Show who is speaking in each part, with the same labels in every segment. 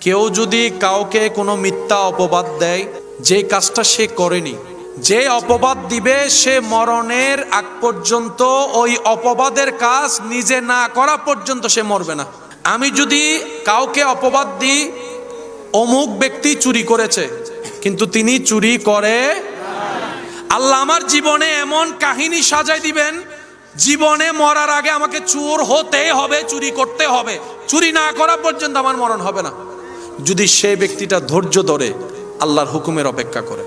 Speaker 1: কেউ যদি কাউকে কোনো মিথ্যা অপবাদ দেয়, যে কাজটা সে করেনি, যে অপবাদ দিবে সে মরণের আগ পর্যন্ত ওই অপবাদের কাজ নিজে না করা পর্যন্ত সে মরবে না। আমি যদি কাউকে অপবাদ দিই অমুক ব্যক্তি চুরি করেছে, কিন্তু তিনি চুরি করে, আল্লাহ আমার জীবনে এমন কাহিনী সাজাই দিবেন, জীবনে মরার আগে আমাকে চোর হতে হবে, চুরি করতে হবে, চুরি না করা পর্যন্ত আমার মরণ হবে না। যদি সেই ব্যক্তিটা ধৈর্য ধরে আল্লাহর হুকুমের অপেক্ষা করে।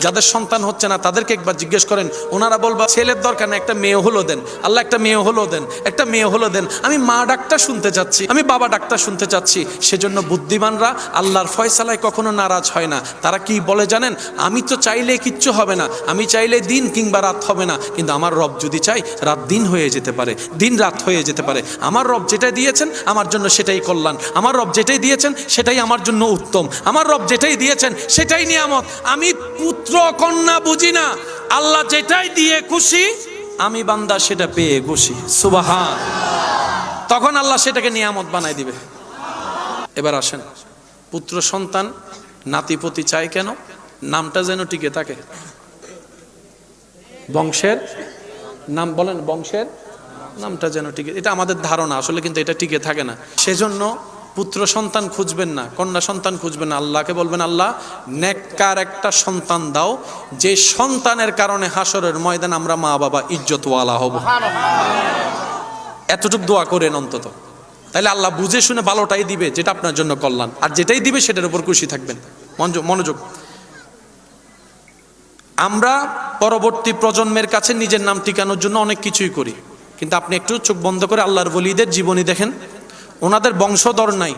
Speaker 1: যাদের সন্তান হচ্ছে না তাদেরকে একবার জিজ্ঞেস করেন, ওনারা বলবা ছেলের দরকার না, একটা মেয়ে হলো দেন, আল্লাহ একটা মেয়ে হলো দেন, একটা মেয়ে হলো দেন, আমি মা ডাক্তার শুনতে চাচ্ছি, আমি বাবা ডাক্তার শুনতে চাচ্ছি। সেজন্য বুদ্ধিমানরা আল্লাহর ফয়সালায় কখনো নারাজ হয় না। তারা কি বলে জানেন, আমি তো চাইলে কিচ্ছু হবে না, আমি চাইলে দিন কিংবা রাত হবে না, কিন্তু আমার রব যদি চাই রাত দিন হয়ে যেতে পারে, দিন রাত হয়ে যেতে পারে। আমার রব যেটাই দিয়েছেন আমার জন্য সেটাই কল্যাণ, আমার রব যেটাই দিয়েছেন সেটাই আমার জন্য উত্তম, আমার রব যেটাই দিয়েছেন সেটাই নিয়ামত। আমি পুত্র কন্যা বুঝি না, আল্লাহ যেটাই দিয়ে খুশি, আমি বান্দা সেটা পেয়ে খুশি। সুবহান। তখন আল্লাহ সেটাকে নিয়ামত বানাই দিবে। এবার আসেন, পুত্র সন্তান নাতিপতি চাই কেন? নামটা যেন টিকে থাকে। বংশের নাম বলেন, বংশের নামটা যেন টিকে, এটা আমাদের ধারণা, আসলে কিন্তু এটা টিকে থাকে না। সেজন্য পুত্র সন্তান খুঁজবেন না, কন্যা সন্তান খুঁজবেন না, আল্লাহকে বলবেন আল্লাহ নেককার একটা সন্তান দাও, যে সন্তানের কারণে হাসরের ময়দান আমরা মা বাবা ইজ্জতওয়ালা হব। এতটুকু দোয়া করেন অন্তত, তাইলে আল্লাহ বুঝে শুনে ভালোটাই দিবে, যেটা আপনার জন্য কল্যাণ, আর যেটাই দিবে সেটার উপর খুশি থাকবেন। মনোযোগ। আমরা পরবর্তী প্রজন্মের কাছে নিজের নাম টিকানোর জন্য অনেক কিছুই করি, কিন্তু আপনি একটু চোখ বন্ধ করে আল্লাহর ওলিদের জীবনী দেখেন, ওনাদের বংশধর নাই,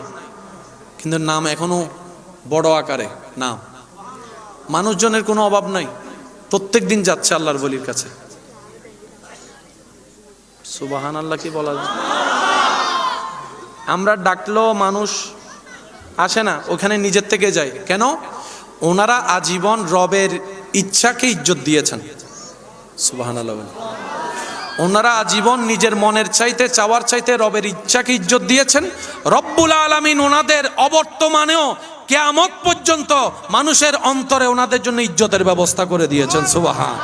Speaker 1: কিন্তু নাম এখনো বড় আকারে নাম। মানুষজনের কোনো অভাব নাই, প্রত্যেক দিন যাচ্ছে আল্লাহর ওলির কাছে। সুবহান আল্লাহ কি বলা যায়? আমরা ডাকলেও মানুষ আসে না, ওখানে নিজের থেকে যায়। কেন? ওনারা আজীবন রবের ইচ্ছাকে ইজ্জত দিয়েছেন। সুবহান আল্লাহ। ওনারা আজীবন নিজের মনের চাইতে, চাওয়ার চাইতে রবের ইচ্ছাকে ইজ্জত দিয়েছেন। রব্বুল আলামিন ওনাদের অবর্তমানেও কিয়ামত পর্যন্ত মানুষের অন্তরে ওনাদের জন্য ইজ্জতের ব্যবস্থা করে দিয়েছেন। সুবহান।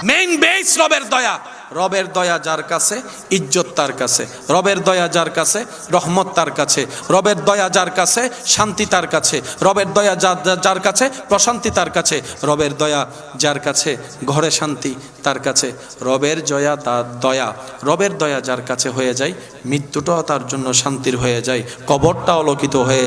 Speaker 1: মেইন বেস রবের দয়া। রবের দয়া যার কাছে ইজ্জত তার কাছে, রবের দয়া যার কাছে রহমত তার কাছে, রবের দয়া যার কাছে শান্তি তার কাছে, রবের দয়া যার কাছে প্রশান্তি তার কাছে, রবের দয়া যার কাছে ঘরে শান্তি তার কাছে, রবের দয়া রবের দয়া যার কাছে হয়ে যায়, মৃত্যুটাও তার জন্য শান্তির হয়ে যায়, কবরটা অলৌকিত হয়ে